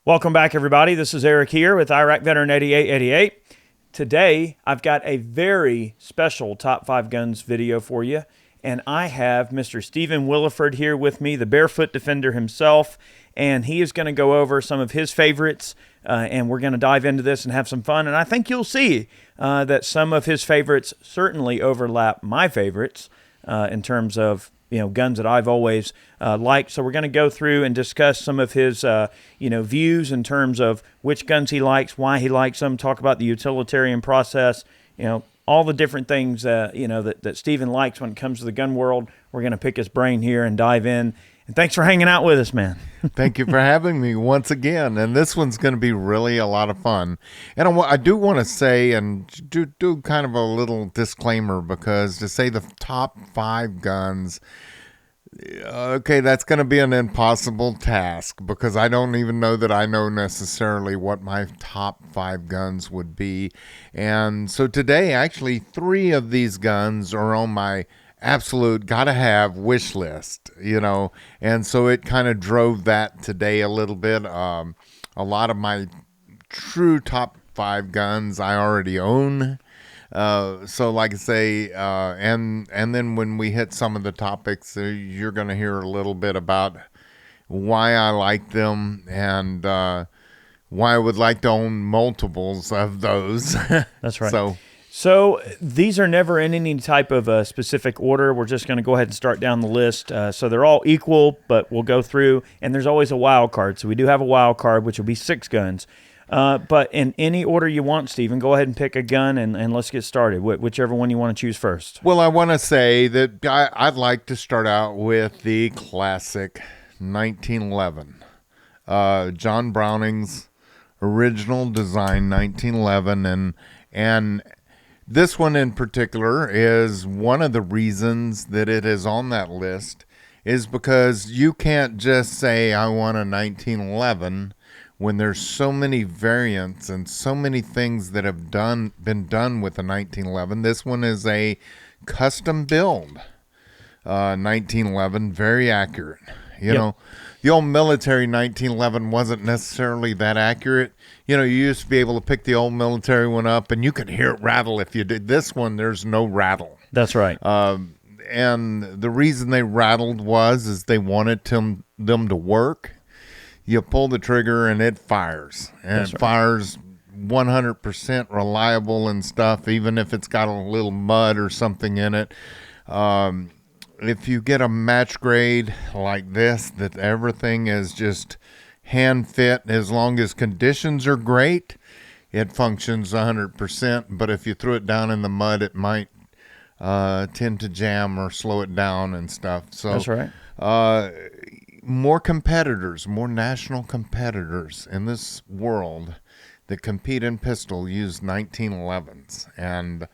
Welcome back, everybody. This is Eric here with Iraq Veteran 8888. Today, I've got a very special Top 5 Guns video for you, and I have Mr. Stephen Willeford here with me, the Barefoot Defender himself, and he is going to go over some of his favorites, and we're going to dive into this and have some fun, and I think you'll see that some of his favorites certainly overlap my favorites in terms of guns that I've always liked. So we're going to go through and discuss some of his, views in terms of which guns he likes, why he likes them, talk about the utilitarian process, all the different things, that Stephen likes when it comes to the gun world. We're going to pick his brain here and dive in. And thanks for hanging out with us, man. Thank you for having me once again. And this one's going to be really a lot of fun. And I do want to say and do kind of a little disclaimer, because to say the top 5 guns, okay, that's going to be an impossible task, because I don't even know that I know necessarily what my top 5 guns would be. And so today, actually, 3 of these guns are on my absolute gotta have wish list, and so it kind of drove that today a little bit. A lot of my true top 5 guns I already own, so like I say, and then when we hit some of the topics, you're going to hear a little bit about why I like them and why I would like to own multiples of those. That's right. So these are never in any type of specific order. We're just going to go ahead and start down the list. So they're all equal, but we'll go through, and there's always a wild card. So we do have a wild card, which will be 6 guns. But in any order you want, Stephen, go ahead and pick a gun, and let's get started. Whichever one you want to choose first. Well, I want to say that I'd like to start out with the classic 1911. John Browning's original design, 1911, and this one in particular is one of the reasons that it is on that list, is because you can't just say I want a 1911 when there's so many variants and so many things that have been done with the 1911. This one is a custom build 1911, very accurate. The old military 1911 wasn't necessarily that accurate. You used to be able to pick the old military one up and you could hear it rattle if you did. This one, there's no rattle. That's right. And the reason they rattled is they wanted them to work. You pull the trigger and it fires. And That's it right. fires 100% reliable and stuff, even if it's got a little mud or something in it. If you get a match grade like this, that everything is just hand fit, as long as conditions are great, it functions 100%. But if you threw it down in the mud, it might tend to jam or slow it down and stuff. So That's right. More competitors, more national competitors in this world that compete in pistol use 1911s, and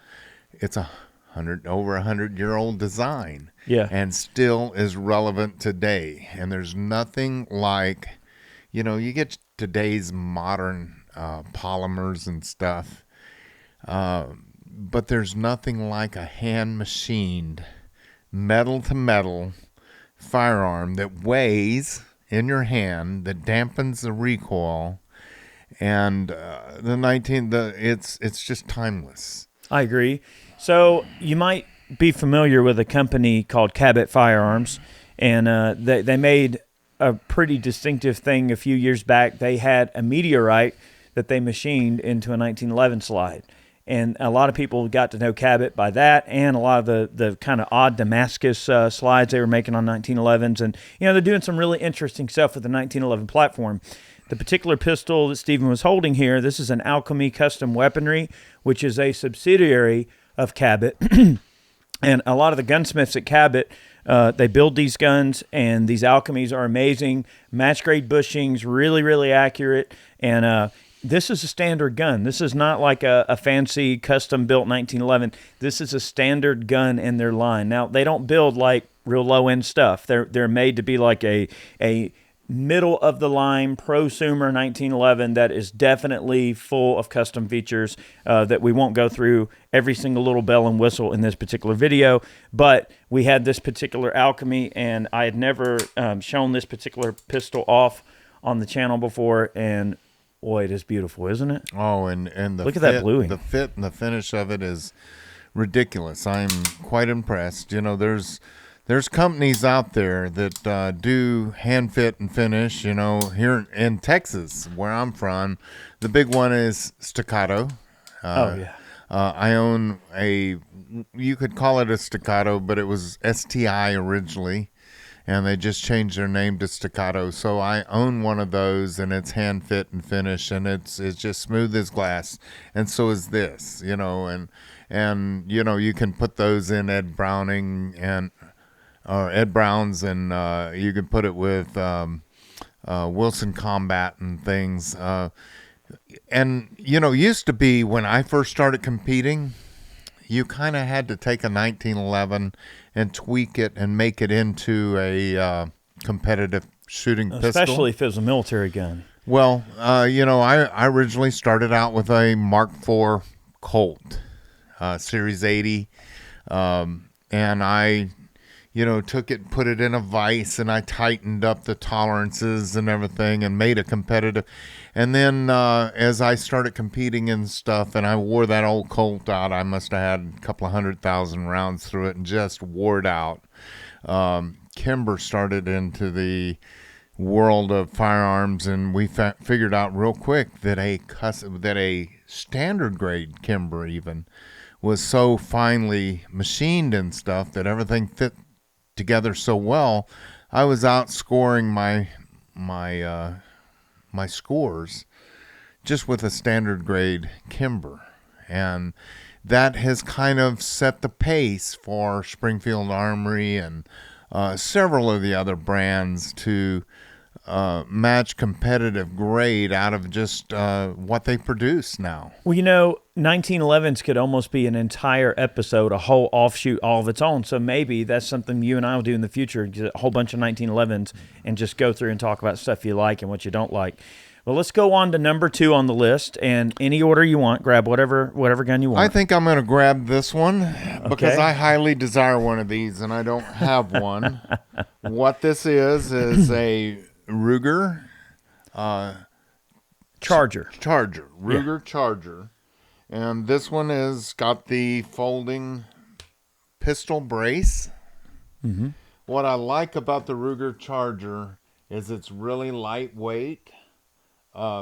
it's over 100-year-old design. Yeah. And still is relevant today. And there's nothing like, you get today's modern polymers and stuff, but there's nothing like a hand-machined metal-to-metal firearm that weighs in your hand, that dampens the recoil, and it's just timeless. I agree. So you might be familiar with a company called Cabot Firearms, and they made a pretty distinctive thing a few years back. They had a meteorite that they machined into a 1911 slide. And a lot of people got to know Cabot by that, and a lot of the kind of odd Damascus slides they were making on 1911s. And, they're doing some really interesting stuff with the 1911 platform. The particular pistol that Stephen was holding here, this is an Alchemy Custom Weaponry, which is a subsidiary of Cabot. And a lot of the gunsmiths at Cabot, they build these guns, and these Alchemies are amazing. Match-grade bushings, really, really accurate. And this is a standard gun. This is not like a fancy custom-built 1911. This is a standard gun in their line. Now, they don't build like real low-end stuff. They're made to be like a middle-of-the-line prosumer 1911 that is definitely full of custom features that we won't go through every single little bell and whistle in this particular video. But we had this particular Alchemy, and I had never shown this particular pistol off on the channel before, and boy, it is beautiful, isn't it? Oh, and the Look at that bluing. The fit and the finish of it is ridiculous. I'm quite impressed. There's companies out there that do hand fit and finish. Here in Texas, where I'm from, the big one is Staccato. Oh yeah. I own you could call it a Staccato, but it was STI originally, and they just changed their name to Staccato. So I own one of those, and it's hand fit and finish, and it's just smooth as glass. And so is this, and you can put those in Ed Browning and Ed Brown's, and you can put it with Wilson Combat and things. And used to be when I first started competing, you kind of had to take a 1911 and tweak it and make it into a competitive shooting pistol. Especially if it was a military gun. Well, I originally started out with a Mark IV Colt, Series 80, and I took it, put it in a vise, and I tightened up the tolerances and everything and made it competitive. And then as I started competing and stuff, and I wore that old Colt out, I must have had a couple of 100,000 rounds through it and just wore it out. Kimber started into the world of firearms, and we figured out real quick that a standard grade Kimber even was so finely machined and stuff that everything fit together so well. I was outscoring my scores just with a standard grade Kimber, and that has kind of set the pace for Springfield Armory and several of the other brands to match competitive grade out of just what they produce now. Well, 1911s could almost be an entire episode, a whole offshoot all of its own. So maybe that's something you and I will do in the future, get a whole bunch of 1911s and just go through and talk about stuff you like and what you don't like. Well, let's go on to number 2 on the list, and any order you want, grab whatever gun you want. I think I'm going to grab this one because I highly desire one of these, and I don't have one. What this is a Ruger Charger. Ruger Charger. And this one has got the folding pistol brace. Mm-hmm. What I like about the Ruger Charger is it's really lightweight.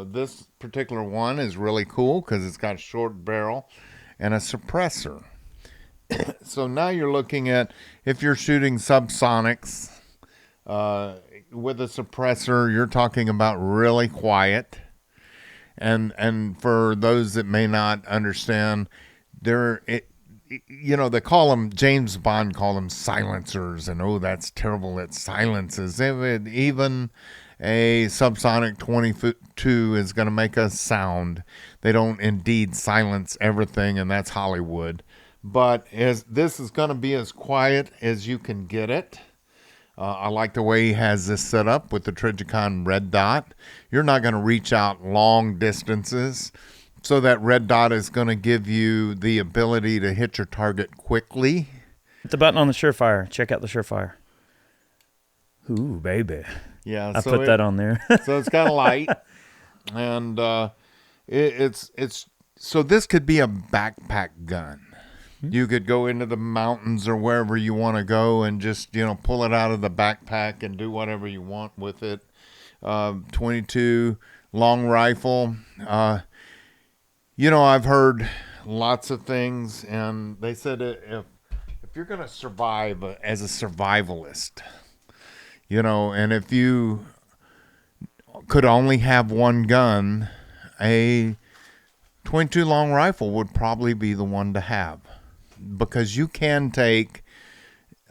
This particular one is really cool because it's got a short barrel and a suppressor. So now you're looking at, if you're shooting subsonics with a suppressor, you're talking about really quiet. And for those that may not understand, they call them, James Bond called them silencers, and that's terrible, it silences. Even a subsonic 22 is going to make a sound. They don't indeed silence everything, and that's Hollywood. But this is going to be as quiet as you can get it. I like the way he has this set up with the Trijicon red dot. You're not going to reach out long distances, so that red dot is going to give you the ability to hit your target quickly. Hit the button on the Surefire. Check out the Surefire. Ooh, baby. Yeah, I put that on there. So it's kind of light, and it's so this could be a backpack gun. You could go into the mountains or wherever you want to go and just, pull it out of the backpack and do whatever you want with it. 22 long rifle. I've heard lots of things, and they said if you're going to survive as a survivalist, and if you could only have one gun, a 22 long rifle would probably be the one to have. Because you can take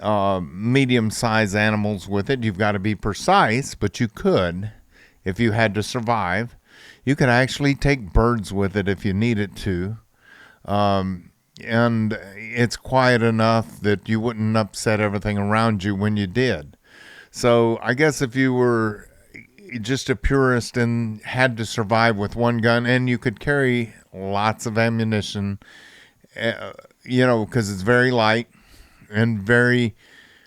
medium-sized animals with it. You've got to be precise, but you could, if you had to survive. You could actually take birds with it if you needed to. And it's quiet enough that you wouldn't upset everything around you when you did. So I guess if you were just a purist and had to survive with one gun, and you could carry lots of ammunition, because it's very light and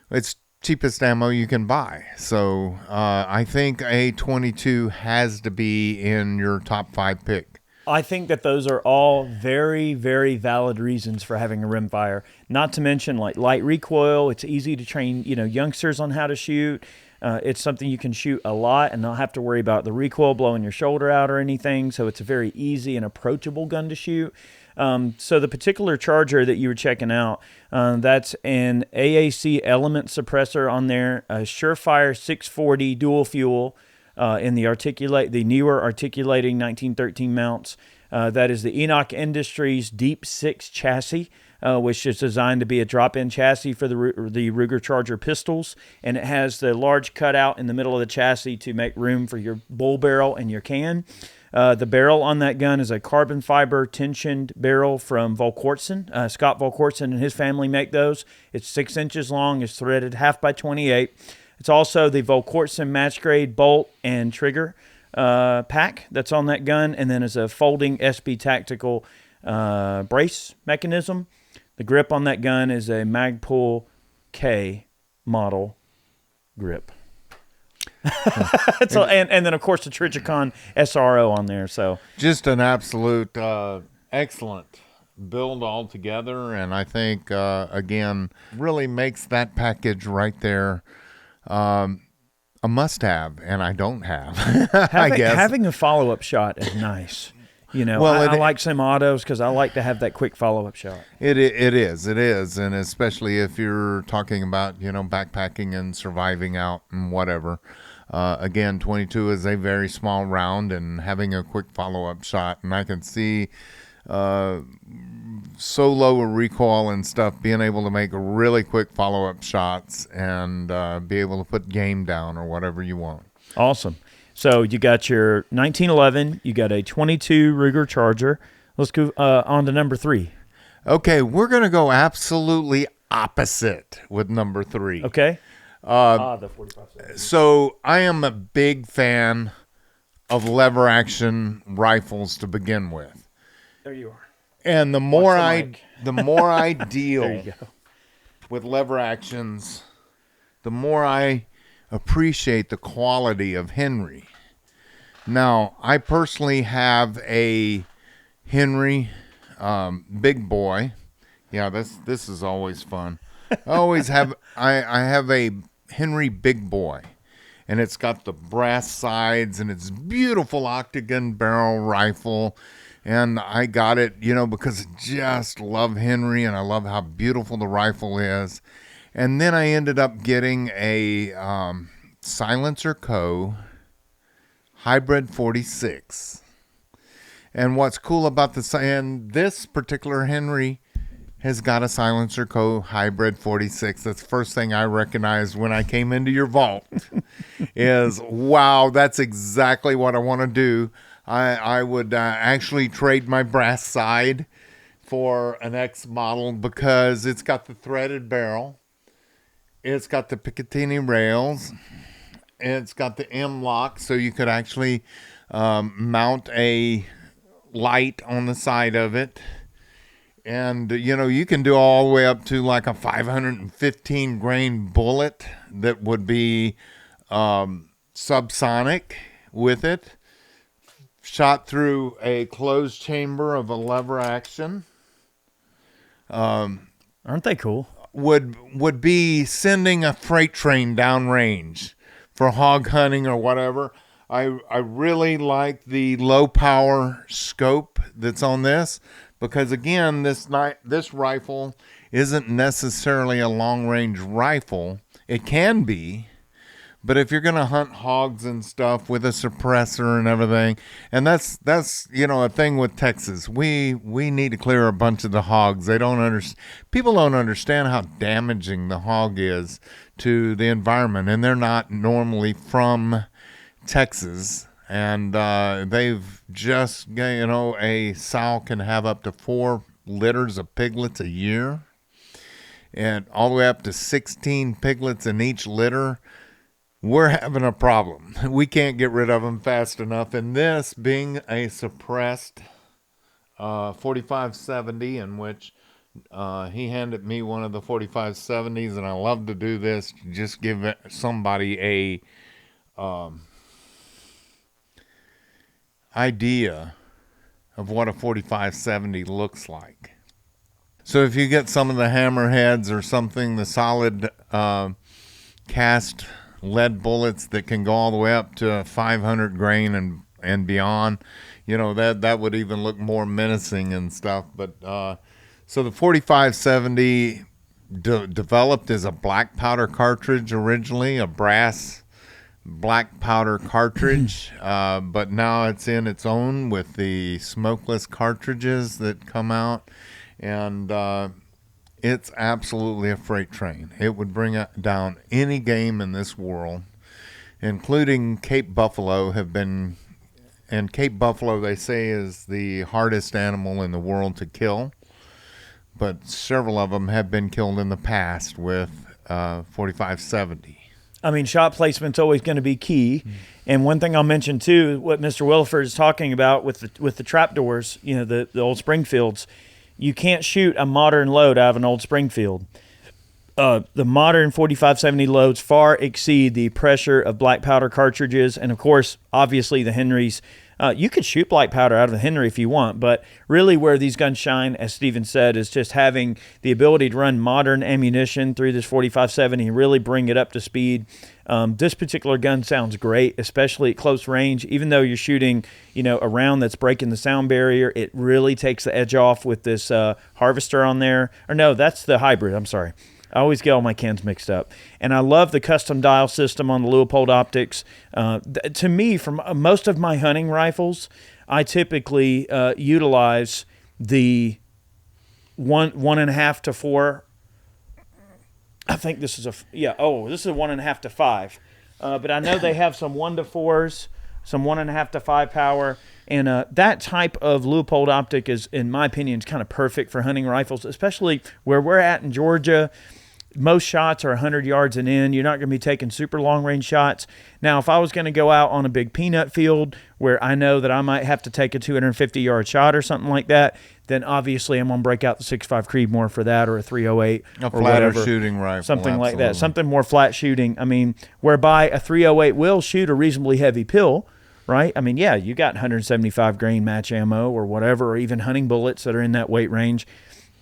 it's cheapest ammo you can buy. So I think a 22 has to be in your top 5 pick. I think that those are all very, very valid reasons for having a rimfire. Not to mention like light recoil. It's easy to train, youngsters on how to shoot. It's something you can shoot a lot and not have to worry about the recoil blowing your shoulder out or anything. So it's a very easy and approachable gun to shoot. So the particular charger that you were checking out, that's an AAC element suppressor on there, a Surefire 640 dual fuel. In the newer articulating 1913 mounts. That is the Enoch Industries Deep 6 chassis, which is designed to be a drop-in chassis for the Ruger Charger pistols, and it has the large cutout in the middle of the chassis to make room for your bull barrel and your can. The barrel on that gun is a carbon fiber tensioned barrel from Volquartsen. Scott Volquartsen and his family make those. It's 6 inches long, is threaded 1/2 by 28. It's also the Volquartsen match grade bolt and trigger pack that's on that gun, and then is a folding SB Tactical brace mechanism. The grip on that gun is a Magpul K model grip. So, and then, of course, the Trijicon SRO on there. So just an absolute excellent build altogether, and I think, again, really makes that package right there a must-have, and I don't have. I guess having a follow-up shot is nice. I like some autos because I like to have that quick follow-up shot. It is, and especially if you're talking about backpacking and surviving out and whatever. Again, 22 is a very small round, and having a quick follow-up shot, and I can see so low a recoil and stuff, being able to make really quick follow-up shots and be able to put game down or whatever you want. Awesome. So you got your 1911, you got a 22 Ruger Charger. Let's go on to number 3. Okay, we're going to go absolutely opposite with number 3. Okay. The 45. So I am a big fan of lever action rifles to begin with. There you are. And the more I deal with lever actions, the more I appreciate the quality of Henry. Now, I personally have a Henry big boy. Yeah, this is always fun. I have a Henry big boy, and it's got the brass sides, and it's beautiful octagon barrel rifle. And I got it, because I just love Henry, and I love how beautiful the rifle is. And then I ended up getting a Silencer Co. Hybrid 46. And what's cool about this particular Henry has got a Silencer Co. Hybrid 46. That's the first thing I recognized when I came into your vault is, wow, that's exactly what I want to do. I would actually trade my brass side for an X model because it's got the threaded barrel. It's got the Picatinny rails. It's got the M lock, so you could actually mount a light on the side of it. And, you can do all the way up to like a 515 grain bullet that would be subsonic with it. Shot through a closed chamber of a lever action. Aren't they cool? Would be sending a freight train downrange for hog hunting or whatever. I really like the low power scope that's on this because, again, this rifle isn't necessarily a long range rifle. It can be. But if you're going to hunt hogs and stuff with a suppressor and everything, and that's a thing with Texas. We need to clear a bunch of the hogs. People don't understand how damaging the hog is to the environment, and they're not normally from Texas. And they've just, a sow can have up to 4 litters of piglets a year, and all the way up to 16 piglets in each litter. We're having a problem. We can't get rid of them fast enough. And this being a suppressed 4570, in which He handed me one of the 4570s, and I love to do this. Just give somebody a idea of what a 4570 looks like. So if you get some of the hammerheads or something, the solid cast lead bullets that can go all the way up to 500 grain and beyond, that would even look more menacing and stuff. But so the 4570 developed as a black powder cartridge originally, a brass black powder cartridge, but now it's in its own with the smokeless cartridges that come out, and it's absolutely a freight train. It would bring down any game in this world, including Cape buffalo. And Cape buffalo, they say, is the hardest animal in the world to kill, but several of them have been killed in the past with 4570. I mean, shot placement's always going to be key. And one thing I'll mention too, what Mr. Willeford is talking about with the trapdoors, the old Springfields, you can't shoot a modern load out of an old Springfield. The modern 4570 loads far exceed the pressure of black powder cartridges, and of course, obviously the Henrys. You could shoot black powder out of a Henry if you want, but really where these guns shine, as Steven said, is just having the ability to run modern ammunition through this 4570 and really bring it up to speed. This particular gun sounds great, especially at close range. Even though you're shooting, a round that's breaking the sound barrier, it really takes the edge off with this harvester on there. Or no, that's the hybrid. I'm sorry. I always get all my cans mixed up. And I love the custom dial system on the Leupold optics. To me, from most of my hunting rifles, I typically utilize the 1.5 to 4. I think this is this is a 1.5 to 5. But I know they have some 1 to 4s, some 1.5 to 5 power. And that type of Leupold optic is, in my opinion, is kind of perfect for hunting rifles, especially where we're at in Georgia. Most shots are 100 yards and in. You're not going to be taking super long-range shots. Now, if I was going to go out on a big peanut field where I know that I might have to take a 250-yard shot or something like that, then obviously I'm going to break out the 6.5 Creedmoor for that, or a 308 or flatter whatever, shooting rifle, something absolutely. like that, something more flat shooting. I mean, whereby a 308 will shoot a reasonably heavy pill, right? I mean, yeah, you got 175 grain match ammo or whatever, or even hunting bullets that are in that weight range.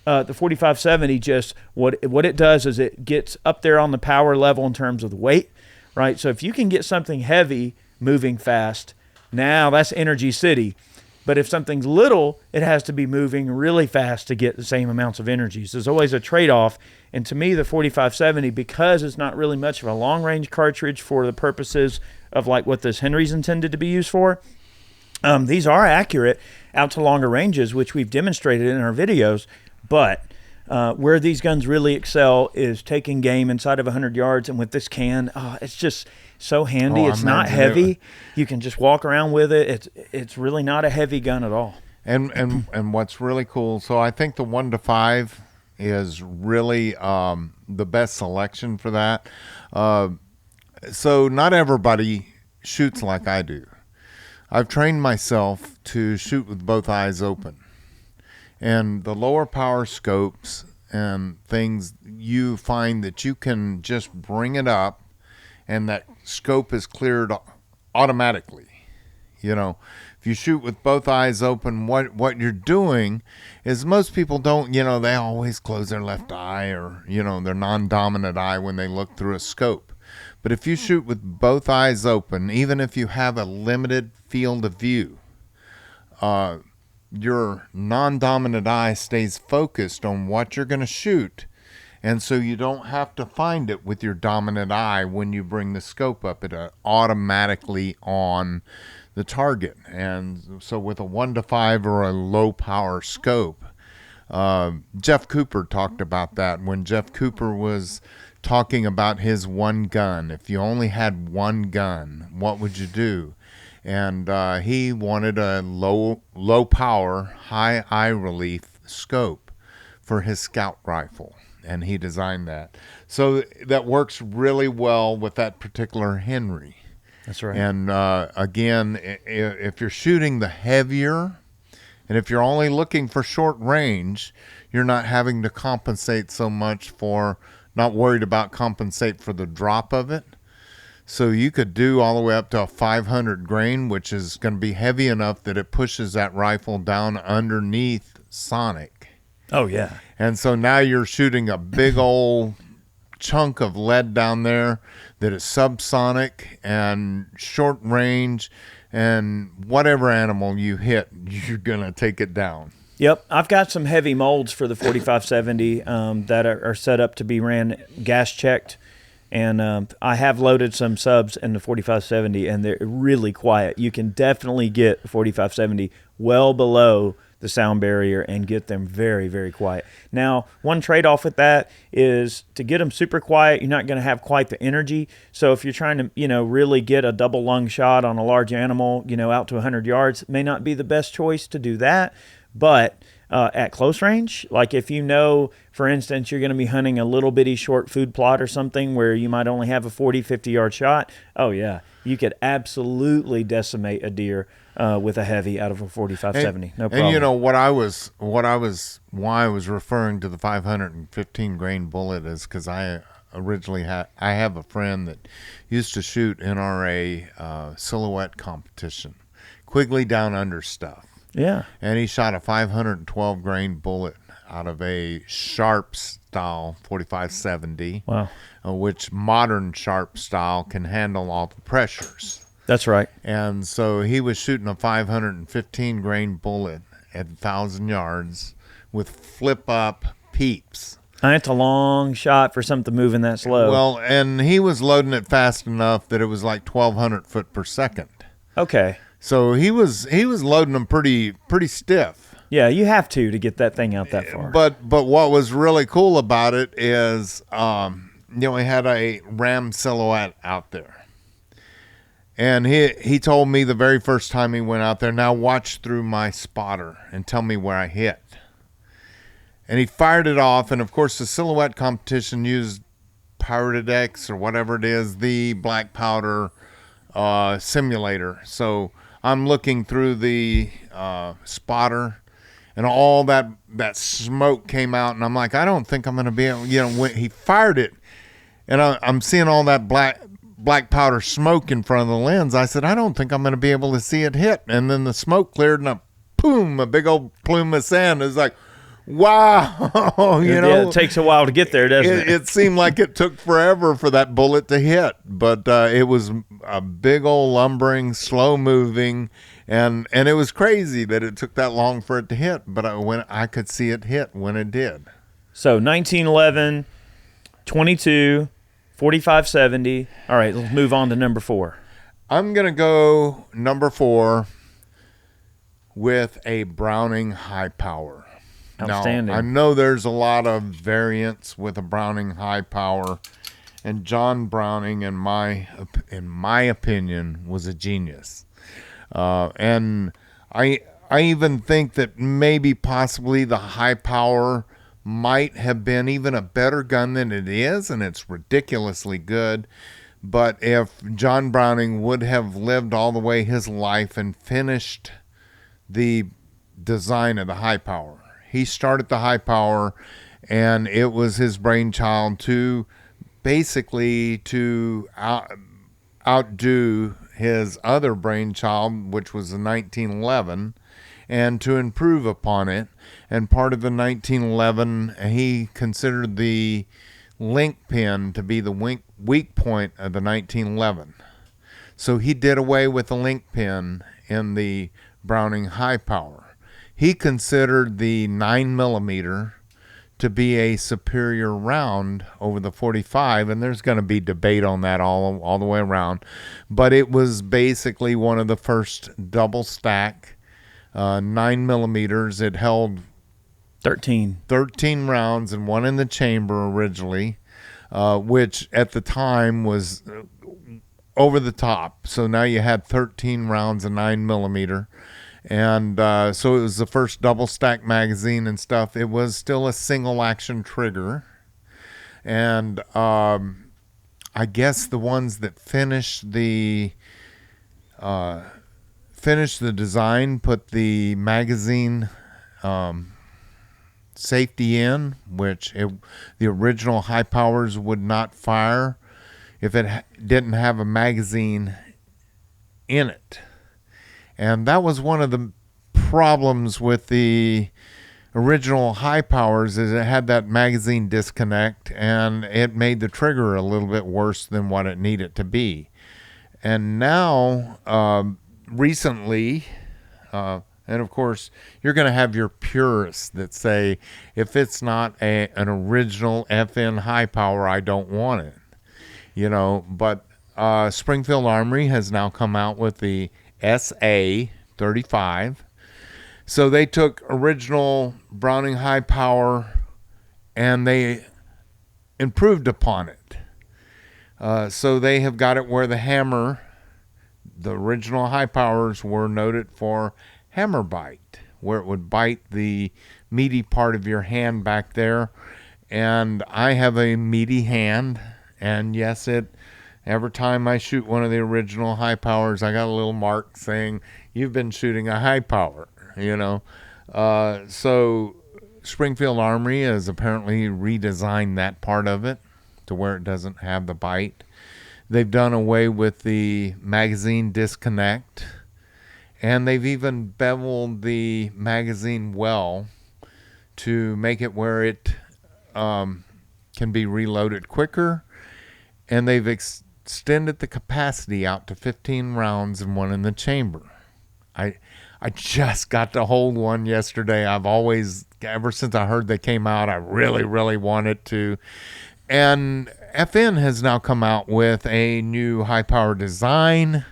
The 4570 just, what it does is it gets up there on the power level in terms of the weight, right? So if you can get something heavy moving fast, now that's Energy City. But if something's little, it has to be moving really fast to get the same amounts of energy. So there's always a trade-off. And to me, the 4570, because it's not really much of a long-range cartridge for the purposes of like what this Henry's intended to be used for, these are accurate out to longer ranges, which we've demonstrated in our videos. But where these guns really excel is taking game inside of 100 yards. And with this can, it's just so handy. It's not heavy. You can just walk around with it. It's really not a heavy gun at all. And what's really cool, so I think the 1 to 5 is really the best selection for that. So not everybody shoots like I do. I've trained myself to shoot with both eyes open. And the lower power scopes and things, you find that you can just bring it up and that scope is cleared automatically. If you shoot with both eyes open, what you're doing is most people don't, they always close their left eye or, their non-dominant eye when they look through a scope. But if you shoot with both eyes open, even if you have a limited field of view, your non-dominant eye stays focused on what you're going to shoot, and so you don't have to find it with your dominant eye when you bring the scope up. It automatically on the target. And so with a 1 to 5 or a low power scope, Jeff Cooper talked about that when Jeff Cooper was talking about his one gun. If you only had one gun, what would you do? And he wanted a low power, high eye relief scope for his scout rifle, and he designed that. So that works really well with that particular Henry. That's right. And again, if you're shooting the heavier And if you're only looking for short range, you're not having to compensate so much for, not worried about compensate for the drop of it. So you could do all the way up to a 500 grain, which is going to be heavy enough that it pushes that rifle down underneath sonic. Oh, yeah. And so now you're shooting a big old chunk of lead down there that is subsonic and short range, and whatever animal you hit, you're going to take it down. Yep. I've got some heavy molds for the 4570 that are set up to be ran gas checked. And I have loaded some subs in the 4570, and they're really quiet. You can definitely get the 4570 well below the sound barrier and get them very, very quiet. Now, one trade-off with that is to get them super quiet, you're not going to have quite the energy. So if you're trying to, really get a double lung shot on a large animal, out to 100 yards, it may not be the best choice to do that. But at close range, like if for instance, you're going to be hunting a little bitty short food plot or something where you might only have a 40, 50-yard shot, oh yeah, you could absolutely decimate a deer with a heavy out of a 4570. No problem. And why I was referring to the 515 grain bullet is because I have a friend that used to shoot NRA silhouette competition, Quigley Down Under stuff. Yeah. And he shot a 512 grain bullet out of a Sharp style 4570. Wow. Which modern Sharp style can handle all the pressures. That's right. And so he was shooting a 515 grain bullet at 1,000 yards with flip up peeps. It's a long shot for something moving that slow. Well, and he was loading it fast enough that it was like 1,200 foot per second. Okay. So he was loading them pretty stiff. Yeah, you have to get that thing out that far. But what was really cool about it is, he had a ram silhouette out there, and he told me the very first time he went out there, now watch through my spotter and tell me where I hit. And he fired it off, and of course the silhouette competition used Pirated X or whatever it is, the black powder simulator. So I'm looking through the spotter, and all that smoke came out, and I'm like, I don't think I'm going to be able, when he fired it, and I'm seeing all that black powder smoke in front of the lens. I said, I don't think I'm going to be able to see it hit. And then the smoke cleared, and a big old plume of sand. It's like, wow. It takes a while to get there, doesn't it? It seemed like it took forever for that bullet to hit, but it was a big old lumbering, slow moving, and it was crazy that it took that long for it to hit, but when I could see it hit when it did. So 1911, 22, 4570. All right, let's move on to number 4. I'm going to go number 4 with a Browning high power. Outstanding. Now, I know there's a lot of variants with a Browning high power, and John Browning, in my opinion, was a genius. And I even think that maybe possibly the high power might have been even a better gun than it is, and it's ridiculously good. But if John Browning would have lived all the way his life and finished the design of the high power, he started the high power, and it was his brainchild to basically outdo his other brainchild, which was the 1911, and to improve upon it. And part of the 1911, he considered the link pin to be the weak point of the 1911. So he did away with the link pin in the Browning high power. He considered the 9mm to be a superior round over the 45, and there's going to be debate on that all the way around. But it was basically one of the first double stack 9mm. It held 13 rounds and one in the chamber originally, which at the time was over the top. So now you had 13 rounds of 9mm. And so it was the first double stack magazine and stuff. It was still a single action trigger. And I guess the ones that finished the finished the design, put the magazine safety in, which the original high powers would not fire if it didn't have a magazine in it. And that was one of the problems with the original high powers, is it had that magazine disconnect, and it made the trigger a little bit worse than what it needed to be. And now, recently, and of course, you're going to have your purists that say, if it's not an original FN high power, I don't want it. But Springfield Armory has now come out with the SA-35. So they took original Browning high power and they improved upon it. So they have got it where the hammer, the original high powers were noted for hammer bite, where it would bite the meaty part of your hand back there. And I have a meaty hand, and yes, every time I shoot one of the original high powers, I got a little mark saying, you've been shooting a high power, So Springfield Armory has apparently redesigned that part of it to where it doesn't have the bite. They've done away with the magazine disconnect, and they've even beveled the magazine well to make it where it can be reloaded quicker, and they've extended the capacity out to 15 rounds and one in the chamber. I just got to hold one yesterday. I've always, ever since I heard they came out, I really, really wanted to. And FN has now come out with a new high power design,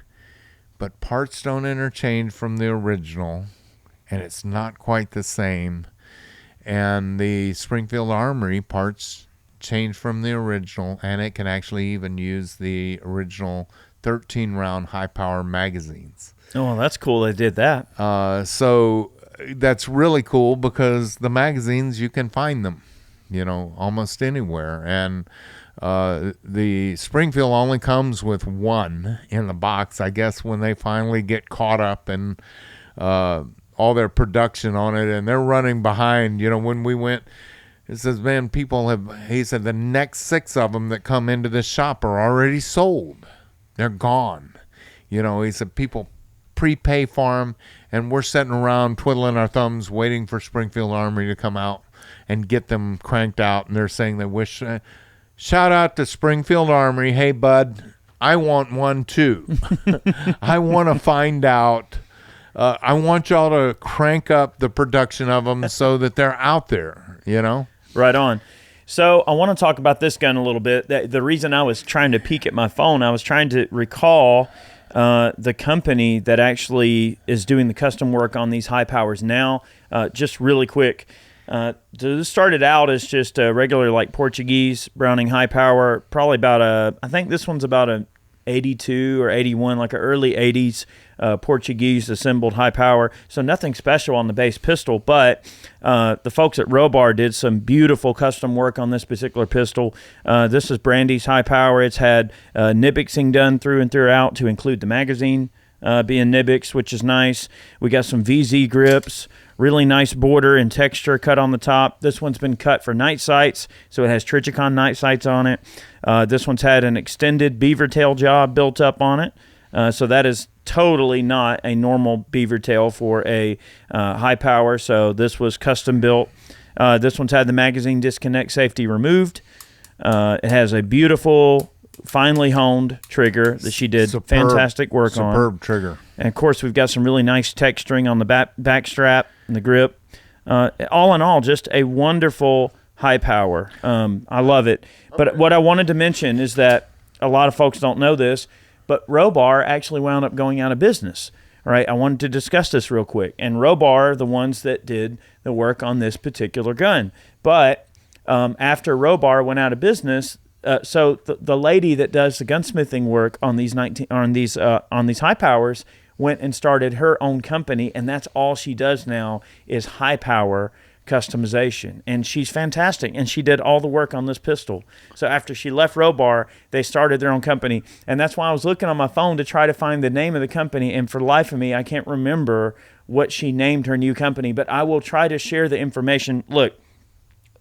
but parts don't interchange from the original, and it's not quite the same. And the Springfield Armory parts change from the original, and it can actually even use the original 13-round high power magazines. Oh, well, that's cool they did that. So that's really cool, because the magazines, you can find them, almost anywhere. And the Springfield only comes with one in the box. I guess when they finally get caught up in all their production on it, and they're running behind. When we went, it says, man, he said the next 6 of them that come into this shop are already sold. They're gone. He said people prepay for them, and we're sitting around twiddling our thumbs waiting for Springfield Armory to come out and get them cranked out. And they're saying they wish, shout out to Springfield Armory, hey bud, I want one too. I want to find out, I want y'all to crank up the production of them so that they're out there, Right on. So I want to talk about this gun a little bit. The reason I was trying to peek at my phone, I was trying to recall the company that actually is doing the custom work on these high powers now. Just really quick, this started out as just a regular like Portuguese Browning high power, probably about I think this one's about a 82 or 81, like an early 80s Portuguese assembled high power. So nothing special on the base pistol, but the folks at Robar did some beautiful custom work on this particular pistol. This is Brandy's high power. It's had nibbixing done through and throughout to include the magazine being Nibbix, which is nice. We got some VZ grips, really nice border and texture cut on the top. This one's been cut for night sights, so it has Trijicon night sights on it. This one's had an extended beaver tail job built up on it. So that is totally not a normal beaver tail for a high power. So this was custom built. This one's had the magazine disconnect safety removed. It has a beautiful, finely honed trigger that she did fantastic work on. Superb trigger. And of course, we've got some really nice texturing on the back strap and the grip. All in all, just a wonderful high power. I love it. But what I wanted to mention is that a lot of folks don't know this, but Robar actually wound up going out of business. All right, I wanted to discuss this real quick. And Robar are the ones that did the work on this particular gun. But after Robar went out of business, so the lady that does the gunsmithing work on these high powers went and started her own company, and that's all she does now is high power customization, and she's fantastic, and she did all the work on this pistol. So after she left Robar, they started their own company, and that's why I was looking on my phone to try to find the name of the company, and for the life of me I can't remember what she named her new company, but I will try to share the information. Look,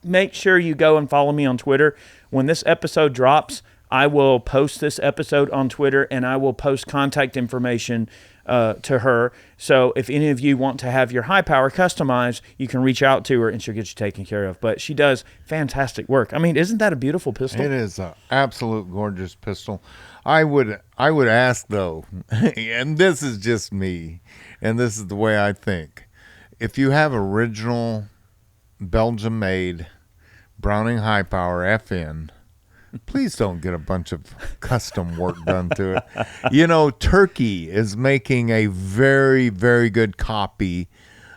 make sure you go and follow me on Twitter. When this episode drops, I will post this episode on Twitter, and I will post contact information to her. So if any of you want to have your high power customized, you can reach out to her and she'll get you taken care of. But she does fantastic work. I mean, isn't that a beautiful pistol? It is an absolute gorgeous pistol. I would ask though, and this is just me, and this is the way I think. If you have original Belgium made Browning high power FN, please don't get a bunch of custom work done to it. You know, Turkey is making a very, very good copy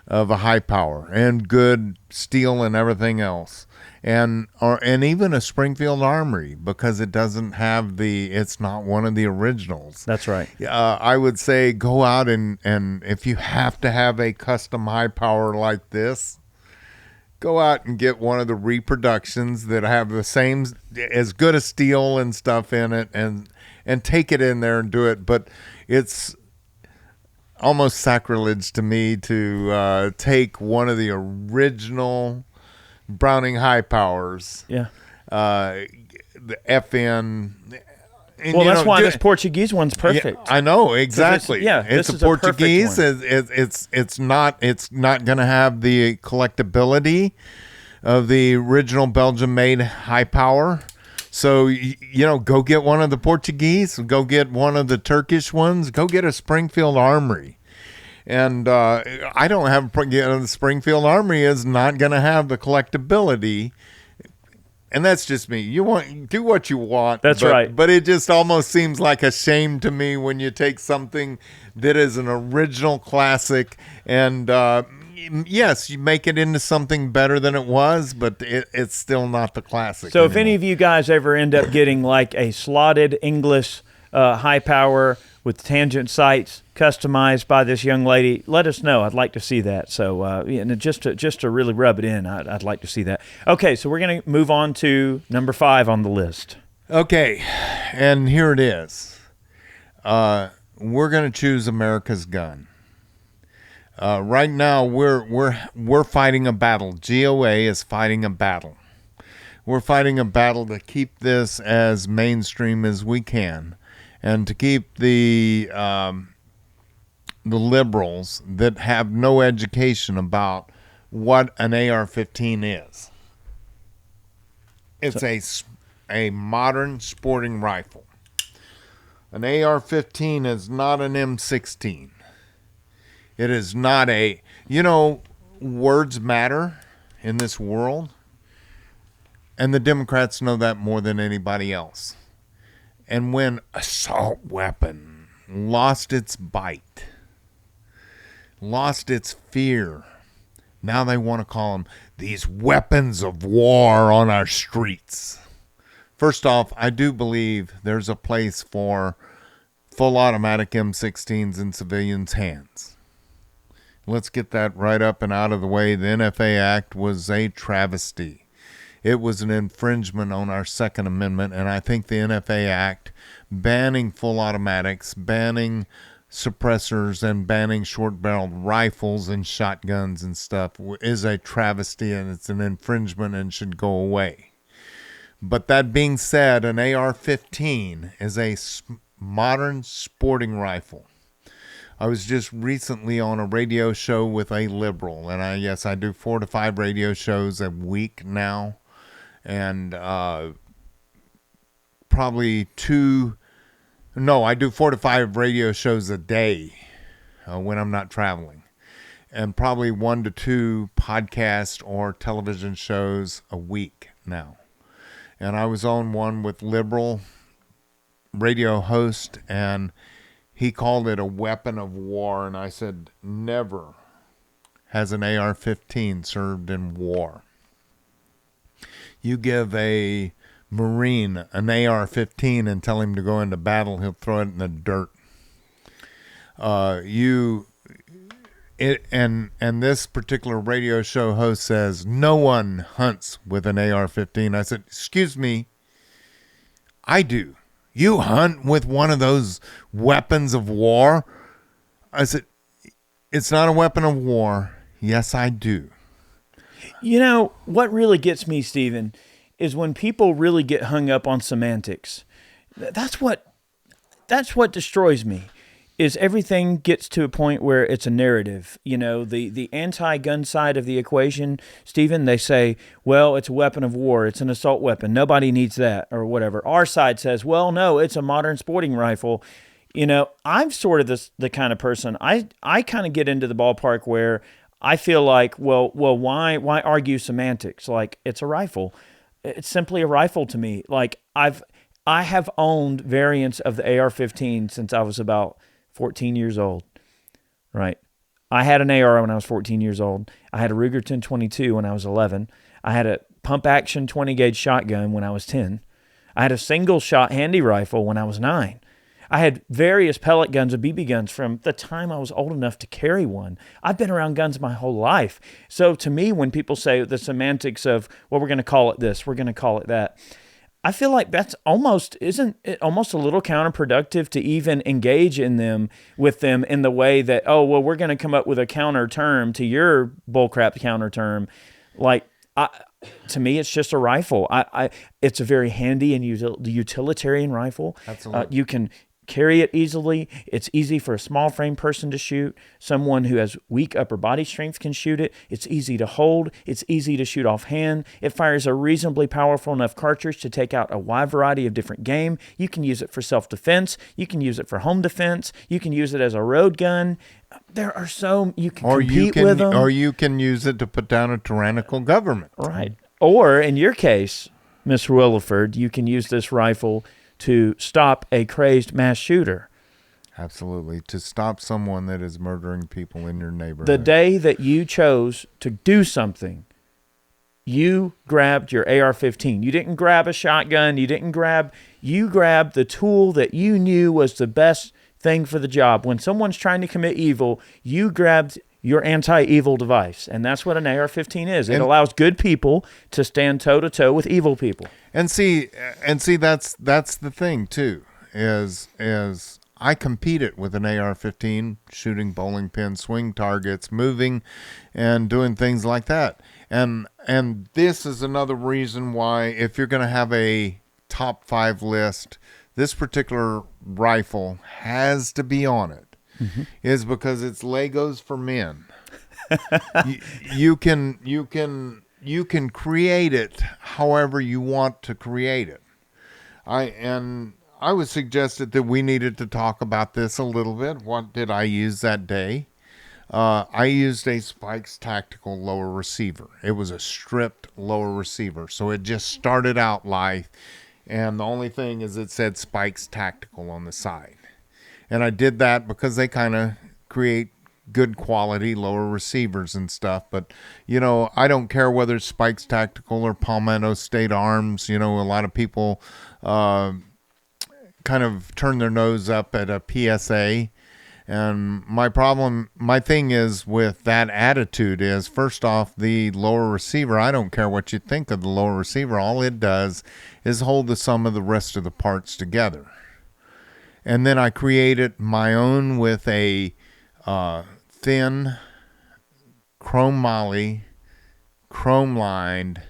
of a high power and good steel and everything else. And even a Springfield Armory, because it doesn't have it's not one of the originals. That's right. I would say go out and if you have to have a custom high power like this, go out and get one of the reproductions that have the same, as good a steel and stuff in it, and take it in there and do it. But it's almost sacrilege to me to take one of the original Browning high powers. Yeah. The FN. And, well, that's why this Portuguese one's perfect. Yeah, I know exactly. It's a Portuguese. It's not going to have the collectability of the original Belgium-made high power. So go get one of the Portuguese. Go get one of the Turkish ones. Go get a Springfield Armory. And I don't have the Springfield Armory is not going to have the collectability. And that's just me. Do what you want. That's right. But it just almost seems like a shame to me when you take something that is an original classic and yes, you make it into something better than it was, but it's still not the classic. So if any of you guys ever end up getting like a slotted English high power with tangent sights customized by this young lady, let us know. I'd like to see that. So and just to really rub it in, I'd like to see that. Okay, so we're going to move on to number 5 on the list. Okay, and here it is. We're going to choose America's gun. Right now, we're fighting a battle. GOA is fighting a battle. We're fighting a battle to keep this as mainstream as we can, and to keep the liberals that have no education about what an AR-15 is. It's a modern sporting rifle. An AR-15 is not an M16. It is not words matter in this world, and the Democrats know that more than anybody else. And when assault weapon lost its bite, lost its fear, now they want to call them these weapons of war on our streets. First off, I do believe there's a place for full automatic M16s in civilians' hands. Let's get that right up and out of the way. The NFA Act was a travesty. It was an infringement on our Second Amendment, and I think the NFA Act banning full automatics, banning suppressors, and banning short-barreled rifles and shotguns and stuff is a travesty, and it's an infringement and should go away. But that being said, an AR-15 is a modern sporting rifle. I was just recently on a radio show with a liberal, and I do 4 to 5 radio shows a week now, and I do 4 to 5 radio shows a day when I'm not traveling, and probably 1 to 2 podcast or television shows a week now. And I was on one with liberal radio host, and he called it a weapon of war, and I said, never has an AR-15 served in war. You give a Marine an AR-15 and tell him to go into battle, he'll throw it in the dirt. and this particular radio show host says no one hunts with an AR-15. I said, excuse me, I do. You hunt with one of those weapons of war? I said, it's not a weapon of war. Yes, I do. You know, what really gets me, Stephen, is when people really get hung up on semantics. That's what destroys me. Is everything gets to a point where it's a narrative. You know, the anti-gun side of the equation, Stephen, they say, well, it's a weapon of war. It's an assault weapon. Nobody needs that or whatever. Our side says, well, no, it's a modern sporting rifle. You know, I'm sort of the kind of person, I kind of get into the ballpark where I feel like, well, why argue semantics? Like, it's a rifle. It's simply a rifle to me. Like, I have owned variants of the AR-15 since I was about 14 years old, right? I had an AR when I was 14 years old. I had a Ruger 1022 when I was 11. I had a pump action 20 gauge shotgun when I was 10. I had a single shot handy rifle when I was 9. I had various pellet guns and BB guns from the time I was old enough to carry one. I've been around guns my whole life. So to me, when people say the semantics of, well, we're going to call it this, we're going to call it that, I feel like that's isn't it almost a little counterproductive to even engage with them in the way that, oh, well, we're going to come up with a counter term to your bullcrap counter term. Like, to me, it's just a rifle. It's a very handy and utilitarian rifle. Absolutely. You can carry it easily. It's easy for a small frame person to shoot. Someone who has weak upper body strength can shoot it. It's easy to hold. It's easy to shoot offhand. It fires a reasonably powerful enough cartridge to take out a wide variety of different game. You can use it for self-defense. You can use it for home defense. You can use it as a road gun. There are you can compete with them. Or you can use it to put down a tyrannical government. Right. Or in your case, Mr. Willeford, you can use this rifle to stop a crazed mass shooter. Absolutely. To stop someone that is murdering people in your neighborhood. The day that you chose to do something, you grabbed your AR-15. You didn't grab a shotgun. You grabbed the tool that you knew was the best thing for the job. When someone's trying to commit evil, you grabbed your anti-evil device. And that's what an AR-15 is. It allows good people to stand toe-to-toe with evil people. And see that's the thing too, is I competed with an AR-15, shooting bowling pins, swing targets, moving and doing things like that. And this is another reason why, if you're going to have a top 5 list, this particular rifle has to be on it. Mm-hmm. Is because it's Legos for men. you can create it however you want to create it. I was suggested that we needed to talk about this a little bit. What did I use that day? I used a Spikes Tactical lower receiver. It was a stripped lower receiver, so it just started out live, and the only thing is it said Spikes Tactical on the side. And I did that because they kind of create good quality lower receivers and stuff. But, you know, I don't care whether it's Spikes Tactical or Palmetto State Arms. You know, a lot of people kind of turn their nose up at a PSA. And my thing is with that attitude is, first off, the lower receiver, I don't care what you think of the lower receiver. All it does is hold the sum of the rest of the parts together. And then I created my own with a thin chrome moly, chrome lined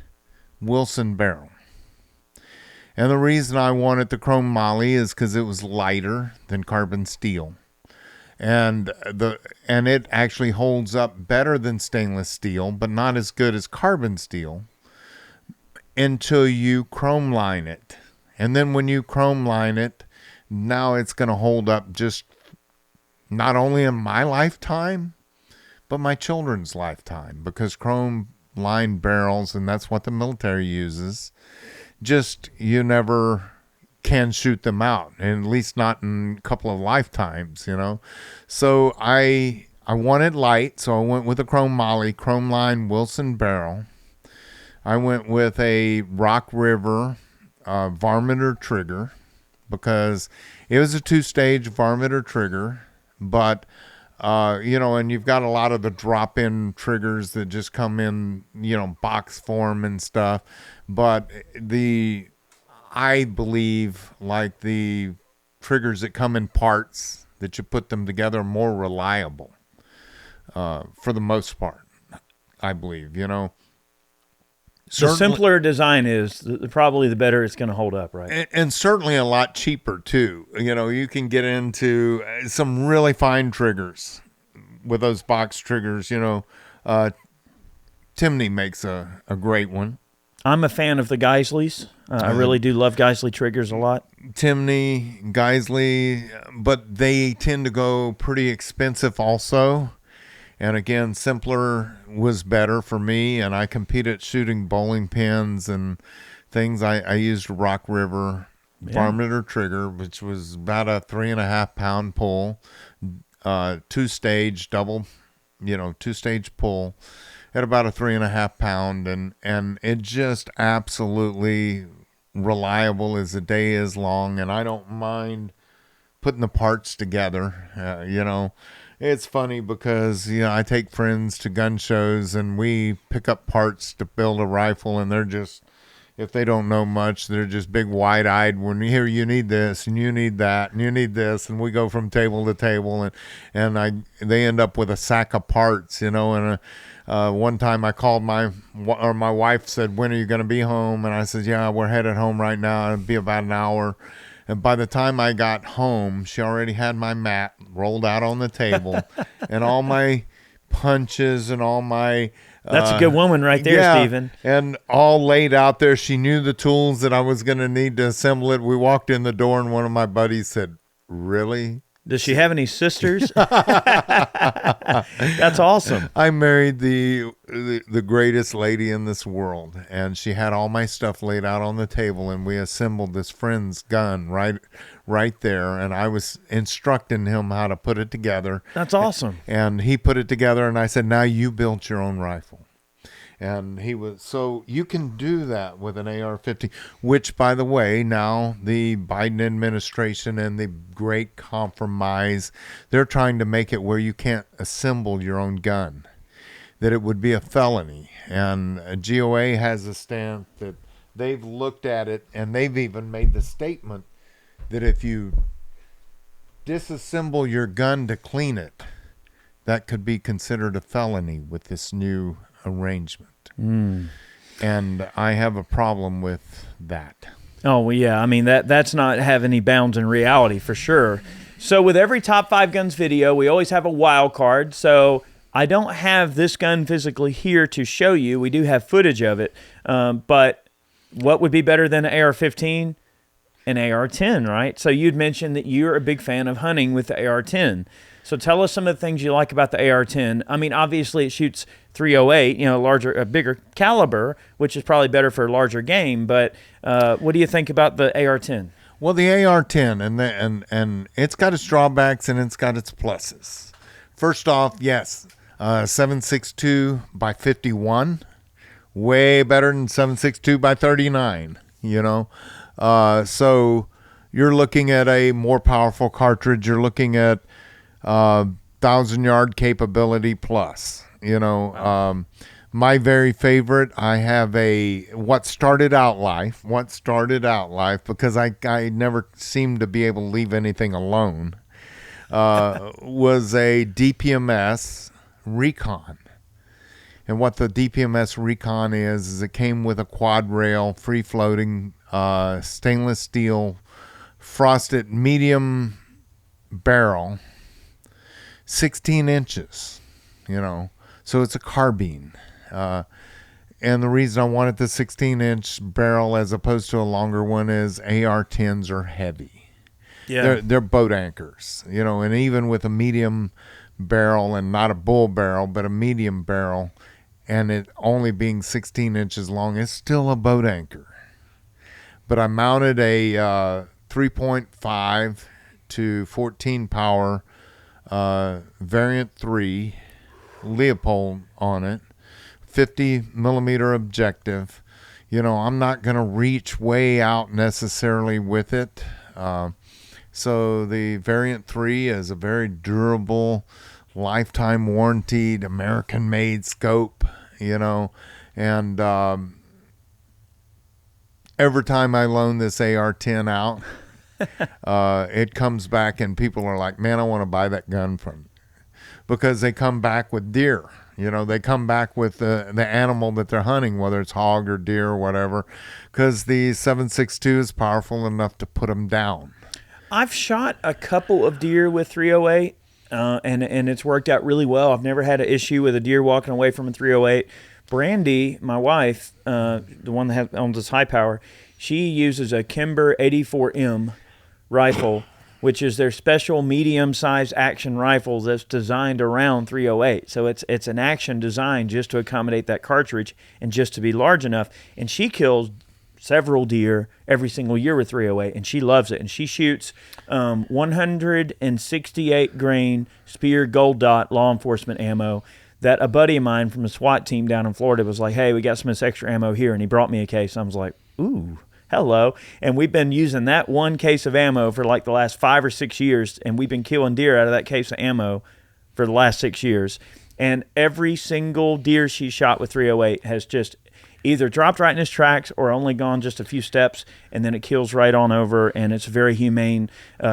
Wilson barrel. And the reason I wanted the chrome moly is because it was lighter than carbon steel. And it actually holds up better than stainless steel, but not as good as carbon steel until you chrome line it. And then when you chrome line it, now it's going to hold up just not only in my lifetime, but my children's lifetime, because chrome lined barrels, and that's what the military uses, just you never can shoot them out, and at least not in a couple of lifetimes, you know. So I wanted light, so I went with a chrome moly, chrome lined Wilson barrel. I went with a Rock River varminter trigger, because it was a 2-stage varminter trigger, but And you've got a lot of the drop-in triggers that just come in, box form and stuff. But I believe, like the triggers that come in parts that you put them together are more reliable, for the most part, I believe, The simpler design is, probably the better it's going to hold up, right? And certainly a lot cheaper, too. You can get into some really fine triggers with those box triggers. Timney makes a great one. I'm a fan of the Geisleys. I really do love Geisley triggers a lot. Timney, Geisley, but they tend to go pretty expensive also. And again, simpler was better for me. And I competed shooting bowling pins and things. I used Rock River varminter trigger, which was about a 3.5 pound pull, 2-stage double, 2-stage pull at about a 3.5 pound, and it just absolutely reliable as the day is long. And I don't mind putting the parts together. It's funny because I take friends to gun shows and we pick up parts to build a rifle, and they're just, if they don't know much, they're just big wide-eyed when you hear you need this and you need that and you need this, and we go from table to table, and they end up with a sack of parts, and one time I called my wife said, "When are you going to be home?" And I said, "Yeah, we're headed home right now. It'll be about an hour." And by the time I got home, she already had my mat rolled out on the table and all my punches and all my... That's a good woman right there, Stephen. And all laid out there. She knew the tools that I was going to need to assemble it. We walked in the door and one of my buddies said, "Really? Does she have any sisters?" That's awesome. I married the greatest lady in this world, and she had all my stuff laid out on the table, and we assembled this friend's gun right there, and I was instructing him how to put it together. That's awesome. And he put it together, and I said, "Now you built your own rifle." And so you can do that with an AR-15, which, by the way, now the Biden administration and the great compromise, they're trying to make it where you can't assemble your own gun, that it would be a felony. And GOA has a stance that they've looked at it, and they've even made the statement that if you disassemble your gun to clean it, that could be considered a felony with this new arrangement. And I have a problem with that. Oh, well, yeah. I mean, that's not have any bounds in reality for sure. So with every top 5 guns video, we always have a wild card. So I don't have this gun physically here to show you. We do have footage of it. But what would be better than an AR-15? An AR-10, right? So you'd mentioned that you're a big fan of hunting with the AR-10. So tell us some of the things you like about the AR-10. I mean, obviously it shoots .308, a bigger caliber, which is probably better for larger game. But what do you think about the AR-10? Well, the AR-10, and it's got its drawbacks and it's got its pluses. First off, yes, 7.62 by 51, way better than 7.62 by 39. So you're looking at a more powerful cartridge. You're looking at 1,000-yard capability plus. My very favorite, I have what started out life, because I never seemed to be able to leave anything alone, was a DPMS Recon. And what the DPMS Recon is it came with a quad rail, free-floating, stainless steel, frosted medium barrel, 16 inches, so it's a carbine. And the reason I wanted the 16-inch barrel as opposed to a longer one is AR-10s are heavy. Yeah. They're boat anchors, and even with a medium barrel, and not a bull barrel, but a medium barrel, and it only being 16 inches long, it's still a boat anchor. But I mounted a 3.5 to 14 power Variant 3 Leopold on it, 50 millimeter objective. I'm not going to reach way out necessarily with it. So the Variant 3 is a very durable, lifetime warranted, American-made scope, and every time I loan this AR-10 out, it comes back and people are like, man, I want to buy that gun from you. Because they come back with deer. They come back with the animal that they're hunting, whether it's hog or deer or whatever, because the 7.62 is powerful enough to put them down. I've shot a couple of deer with 308, and it's worked out really well. I've never had an issue with a deer walking away from a 308. Brandy, my wife, the one that owns this high power, she uses a Kimber 84M rifle, which is their special medium-sized action rifle that's designed around 308. So it's an action designed just to accommodate that cartridge and just to be large enough. And she kills several deer every single year with 308, and she loves it. And she shoots 168 grain Spear Gold Dot law enforcement ammo that a buddy of mine from a SWAT team down in Florida was like, hey, we got some of this extra ammo here, and he brought me a case. I was like, ooh, hello. And we've been using that one case of ammo for like the last 5 or 6 years, and we've been killing deer out of that case of ammo for the last 6 years. And every single deer she shot with 308 has just either dropped right in his tracks or only gone just a few steps, and then it kills right on over, and it's a very humane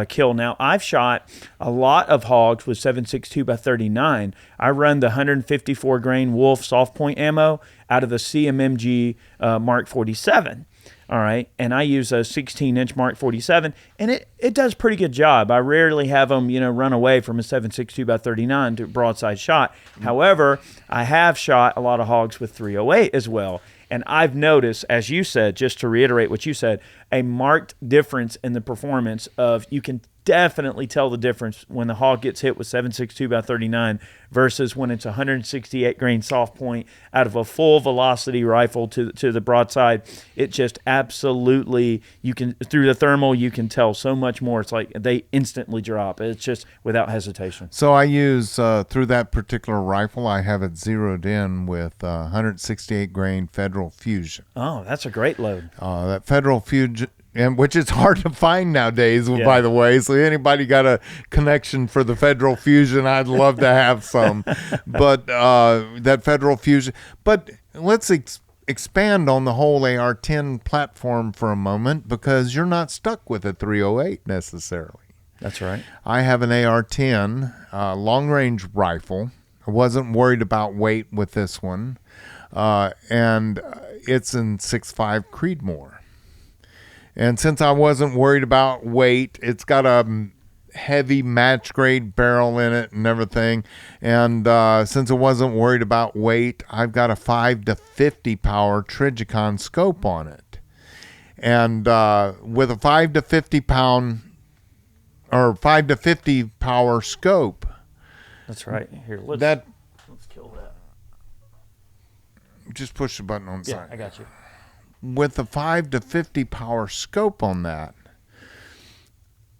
kill. Now, I've shot a lot of hogs with 7.62 by 39. I run the 154 grain Wolf soft point ammo out of the CMMG Mark 47. All right, and I use a 16-inch Mark 47, and it does a pretty good job. I rarely have them, run away from a 7.62 by 39 to a broadside shot. However, I have shot a lot of hogs with 308 as well, and I've noticed, as you said, just to reiterate what you said, a marked difference in the performance of, you can definitely tell the difference when the hog gets hit with 7.62 by 39 versus when it's 168 grain soft point out of a full velocity rifle to the broadside. It just absolutely, you can, through the thermal, you can tell so much more. It's like they instantly drop. It's just without hesitation. So I use, through that particular rifle, I have it zeroed in with 168 grain Federal Fusion. Oh, that's a great load. That Federal Fusion, and which is hard to find nowadays, by the way. So anybody got a connection for the Federal Fusion, I'd love to have some. But that Federal Fusion. But let's expand on the whole AR-10 platform for a moment, because you're not stuck with a 308 necessarily. That's right. I have an AR-10 long-range rifle. I wasn't worried about weight with this one. And it's in 6.5 Creedmoor. And since I wasn't worried about weight, it's got a heavy match grade barrel in it and everything. And since I wasn't worried about weight, I've got a 5 to 50 power Trigicon scope on it. And with a 5 to 50 pound or 5 to 50 power scope. That's right. Here, let's kill that. Just push the button on the side. I got you. With a 5 to 50 power scope on that.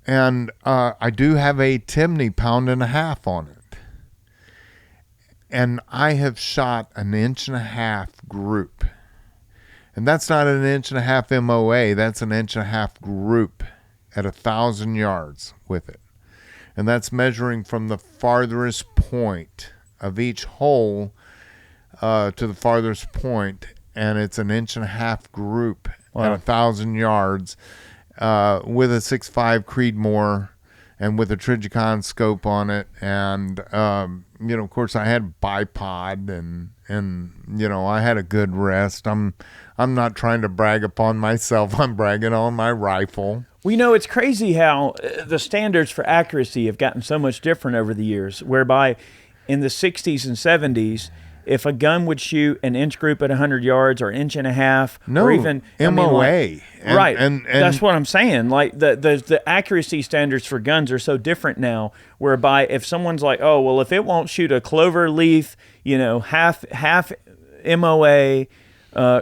And I do have a Timney 1.5 pound on it. And I have shot an 1.5 inch group. And that's not an 1.5 inch MOA. That's an 1.5 inch group at 1,000 yards with it. And that's measuring from the farthest point of each hole to the farthest point. And it's an 1.5 inch group at 1,000 yards with a 6.5 Creedmoor and with a Trigicon scope on it. And, of course, I had bipod and I had a good rest. I'm not trying to brag upon myself. I'm bragging on my rifle. Well, it's crazy how the standards for accuracy have gotten so much different over the years, whereby in the 60s and 70s, if a gun would shoot an inch group at 100 yards or 1.5 inch, or even MOA, right? And that's what I'm saying. Like the accuracy standards for guns are so different now. Whereby if someone's like, oh well, if it won't shoot a clover leaf, half MOA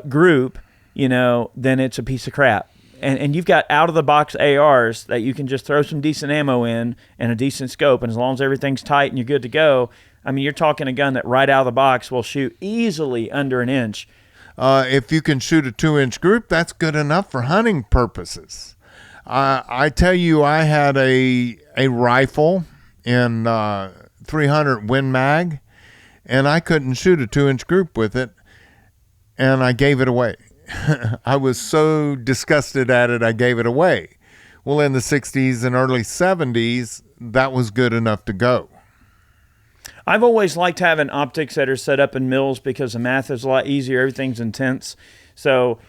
group, then it's a piece of crap. And you've got out of the box ARs that you can just throw some decent ammo in and a decent scope, and as long as everything's tight and you're good to go. I mean, you're talking a gun that right out of the box will shoot easily under an inch. If you can shoot a 2-inch group, that's good enough for hunting purposes. I tell you, I had a rifle in 300 Win Mag, and I couldn't shoot a 2-inch group with it, and I gave it away. I was so disgusted at it, I gave it away. Well, in the 60s and early 70s, that was good enough to go. I've always liked having optics that are set up in mills because the math is a lot easier. Everything's intense. So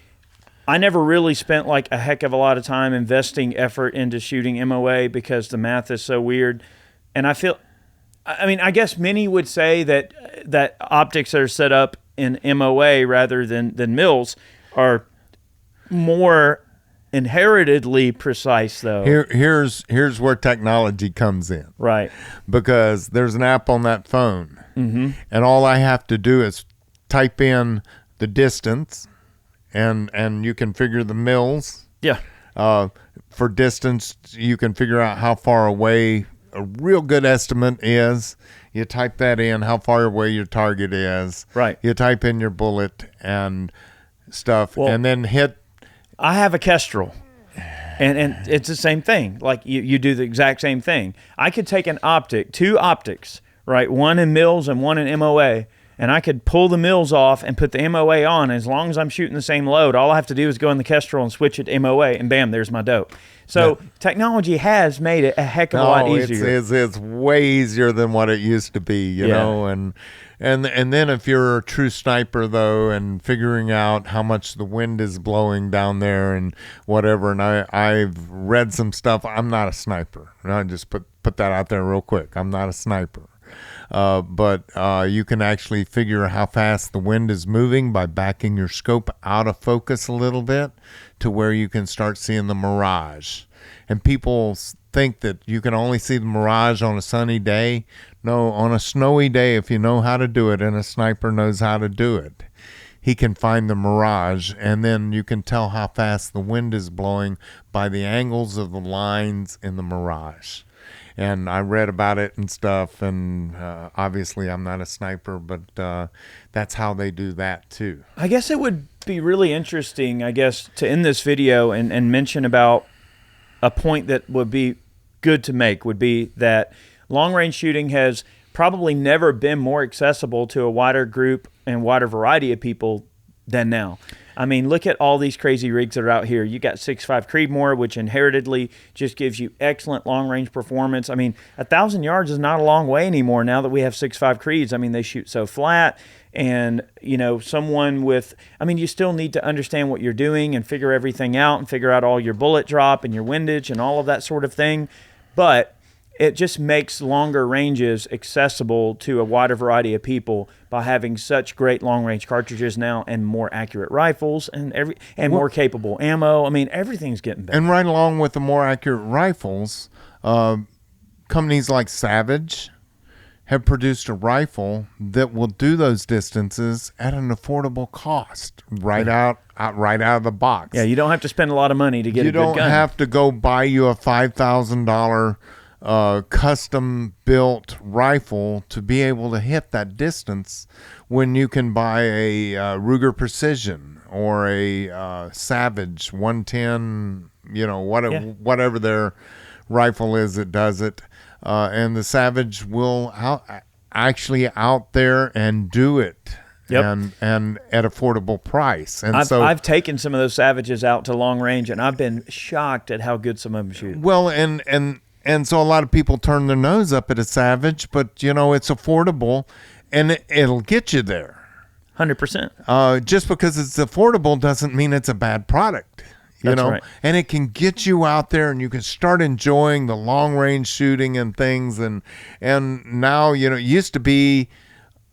I never really spent like a heck of a lot of time investing effort into shooting MOA because the math is so weird. And I guess many would say that optics that are set up in MOA rather than mills are more inheritedly precise, though. Here's where technology comes in. Right. Because there's an app on that phone, Mm-hmm. and all I have to do is type in the distance, and you can figure the mils. Yeah. For distance, you can figure out how far away a real good estimate is. You type that in, how far away your target is. Right. You type in your bullet and stuff, Well, and then hit. I have a Kestrel, and it's the same thing. Like you do the exact same thing. I could take two optics, right? One in mills and one in MOA, and I could pull the mills off and put the MOA on. As long as I'm shooting the same load, all I have to do is go in the Kestrel and switch it to MOA, and bam, there's my dope. So technology has made it a heck of a lot easier. It's way easier than what it used to be, you know. And then if you're a true sniper though, and figuring out how much the wind is blowing down there and whatever, and I've read some stuff. I'm not a sniper. And I just put that out there real quick. I'm not a sniper. But you can actually figure how fast the wind is moving by backing your scope out of focus a little bit to where you can start seeing the mirage. And people think that you can only see the mirage on a sunny day. No, on a snowy day, if you know how to do it, and a sniper knows how to do it, he can find the mirage, and then you can tell how fast the wind is blowing by the angles of the lines in the mirage. And I read about it and stuff, and obviously I'm not a sniper, but that's how they do that too. I guess it would be really interesting, to end this video and mention about a point that would be good to make would be that long-range shooting has probably never been more accessible to a wider group and wider variety of people than now. I mean, look at all these crazy rigs that are out here. You got 6.5 Creedmoor, which inheritedly just gives you excellent long-range performance. I mean, 1,000 yards is not a long way anymore now that we have 6.5 Creeds. I mean, they shoot so flat. And, someone with, you still need to understand what you're doing and figure everything out and figure out all your bullet drop and your windage and all of that sort of thing. But it just makes longer ranges accessible to a wider variety of people by having such great long-range cartridges now and more accurate rifles and more capable ammo. I mean, everything's getting better. And right along with the more accurate rifles, companies like Savage have produced a rifle that will do those distances at an affordable cost right out of the box. Yeah, you don't have to spend a lot of money to get a good gun. You don't have to go buy you a $5,000 custom built rifle to be able to hit that distance when you can buy a Ruger Precision or a Savage 110, whatever their rifle is that does it. And the Savage will actually out there and do it. Yep. And at affordable price. And I've taken some of those Savages out to long range, and I've been shocked at how good some of them shoot. Well, and so a lot of people turn their nose up at a Savage, but it's affordable, and it'll get you there. 100%. Just because it's affordable doesn't mean it's a bad product. That's right. And it can get you out there, and you can start enjoying the long range shooting and things. And now it used to be,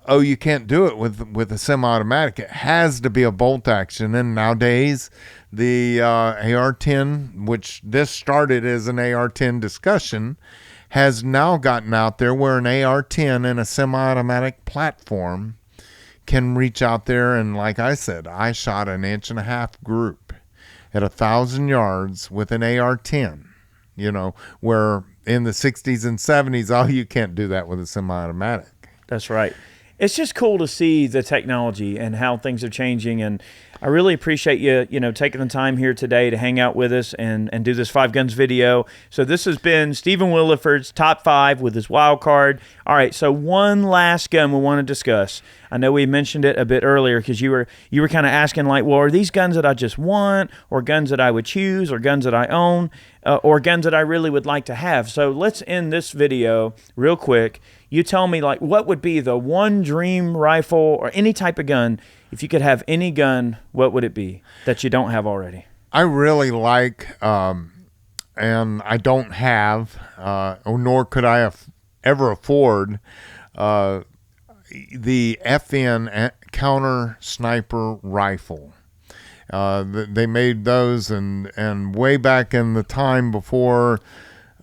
oh, you can't do it with a semi-automatic. It has to be a bolt action. And nowadays, the AR-10, which this started as an AR-10 discussion, has now gotten out there where an AR-10 and a semi-automatic platform can reach out there. And like I said, I shot an 1.5-inch group at 1,000 yards with an AR-10, where in the 60s and 70s, oh, you can't do that with a semi-automatic. That's right. It's just cool to see the technology and how things are changing. And I really appreciate you taking the time here today to hang out with us and do this 5 Guns video. So this has been Stephen Willeford's top 5 with his wild card. All right, so one last gun we want to discuss. I know we mentioned it a bit earlier because you were kind of asking like, well, are these guns that I just want, or guns that I would choose, or guns that I own, or guns that I really would like to have? So let's end this video real quick. You tell me, like, what would be the one dream rifle or any type of gun? If you could have any gun, what would it be that you don't have already? I really like, and I don't have, nor could I ever afford, the FN counter sniper rifle. They made those, and way back in the time before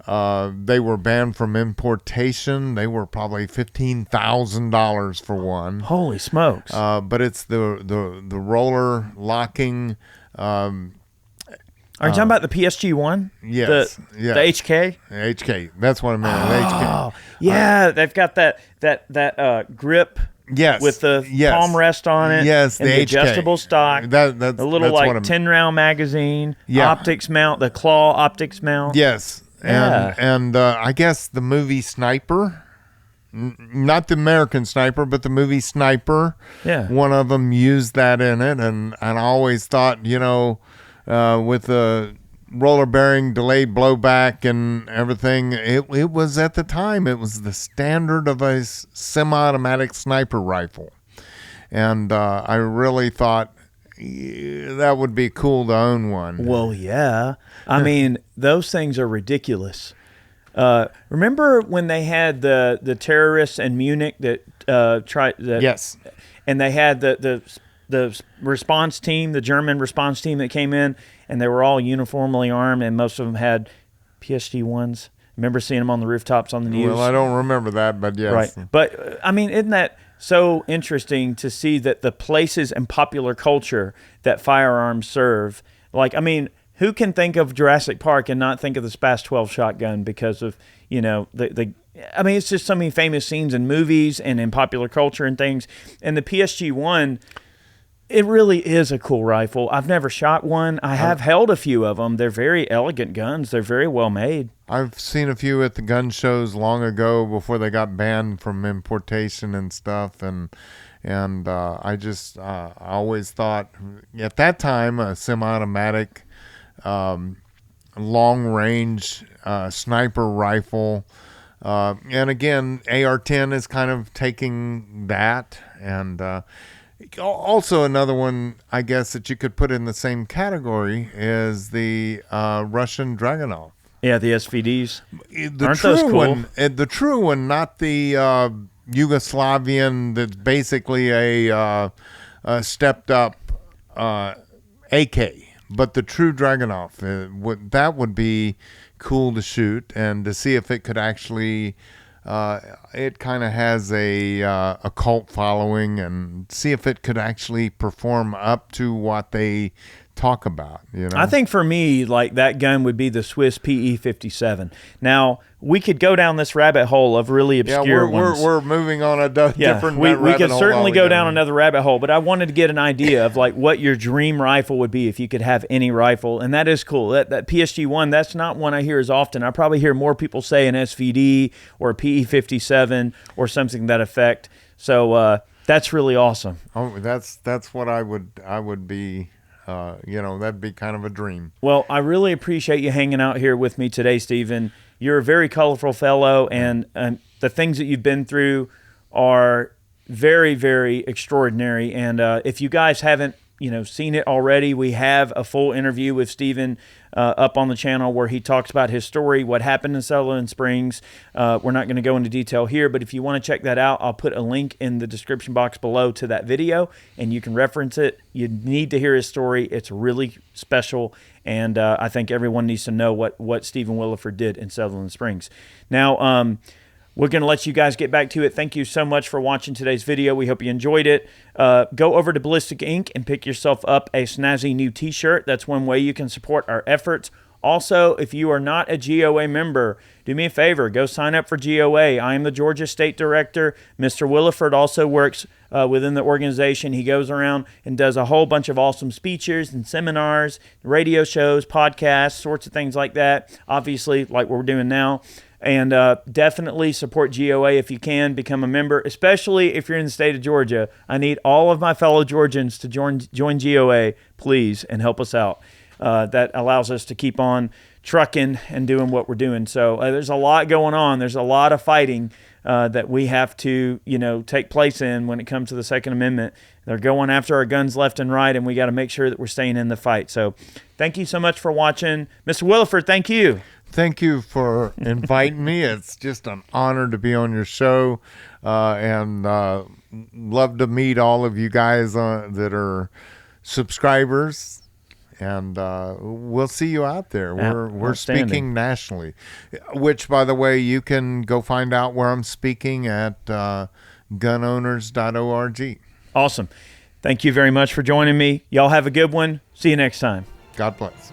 they were banned from importation, they were probably $15,000 for one. Holy smokes! But it's the roller locking. Are you talking about the PSG one? Yes. The HK? HK. That's what I meant. Oh, HK. yeah. They've got that grip. Yes. With the palm rest on it. Yes, and the adjustable stock. That's a little like 10-round magazine. Yeah. Optics mount, the claw optics mount. Yes. Yeah. And I guess the movie Sniper, not the American Sniper, but the movie Sniper. Yeah. One of them used that in it, and I always thought, with the roller bearing, delayed blowback, and everything, it was at the time, it was the standard of a semi-automatic sniper rifle, and I really thought that would be cool to own one. Well, yeah. I mean, those things are ridiculous. Remember when they had the terrorists in Munich that tried? Yes. And they had the response team, the German response team that came in, and they were all uniformly armed, and most of them had PSG-1s. Remember seeing them on the rooftops on the news? Well, I don't remember that, but yes. Right. But, I mean, isn't that so interesting to see that the places and popular culture that firearms serve? Like, I mean, who can think of Jurassic Park and not think of the SPAS 12 shotgun because of, I mean, it's just so many famous scenes in movies and in popular culture and things. And the PSG-1, it really is a cool rifle. I've never shot one. I have held a few of them. They're very elegant guns. They're very well made. I've seen a few at the gun shows long ago before they got banned from importation and stuff, and I just I always thought at that time a semi-automatic long-range sniper rifle, and again AR-10 is kind of taking that, and also another one I guess that you could put in the same category is the Russian Dragunov. Yeah, the SVDs. Aren't those cool? The true one, not the Yugoslavian that's basically a stepped up AK, but the true Dragunov. That would be cool to shoot and to see if it could actually. It kind of has a cult following, and see if it could actually perform up to what they talk about. I think for me, like, that gun would be the Swiss PE-57. Now, we could go down this rabbit hole of really obscure ones. We're moving on a different rabbit hole. We could certainly go down another rabbit hole, but I wanted to get an idea of like what your dream rifle would be if you could have any rifle, and that is cool. That PSG-1, that's not one I hear as often. I probably hear more people say an SVD or a PE-57 or something to that effect. So that's really awesome. Oh, that's what I would be. That'd be kind of a dream. Well, I really appreciate you hanging out here with me today, Stephen. You're a very colorful fellow, and the things that you've been through are very, very extraordinary. And if you guys haven't, seen it already, we have a full interview with Stephen up on the channel where he talks about his story, what happened in Sutherland Springs. We're not going to go into detail here, but if you want to check that out, I'll put a link in the description box below to that video, and you can reference it. You need to hear his story. It's really special, and I think everyone needs to know what Stephen Willeford did in Sutherland Springs. Now, we're going to let you guys get back to it. Thank you so much for watching today's video. We hope you enjoyed it. Go over to Ballistic Ink and pick yourself up a snazzy new t-shirt. That's one way you can support our efforts. Also, if you are not a GOA member, do me a favor, go sign up for GOA. I am the Georgia State Director. Mr. Willeford also works within the organization. He goes around and does a whole bunch of awesome speeches and seminars, radio shows, podcasts, sorts of things like that, obviously like what we're doing now. And definitely support GOA if you can. Become a member, especially if you're in the state of Georgia. I need all of my fellow Georgians to join GOA, please, and help us out. That allows us to keep on trucking and doing what we're doing. So there's a lot going on. There's a lot of fighting that we have to, take place in when it comes to the Second Amendment. They're going after our guns left and right, and we got to make sure that we're staying in the fight. So thank you so much for watching. Mr. Willeford, thank you. Thank you for inviting me. It's just an honor to be on your show, and love to meet all of you guys that are subscribers. And we'll see you out there. We're speaking nationally, which, by the way, you can go find out where I'm speaking at gunowners.org. Awesome. Thank you very much for joining me. Y'all have a good one. See you next time. God bless.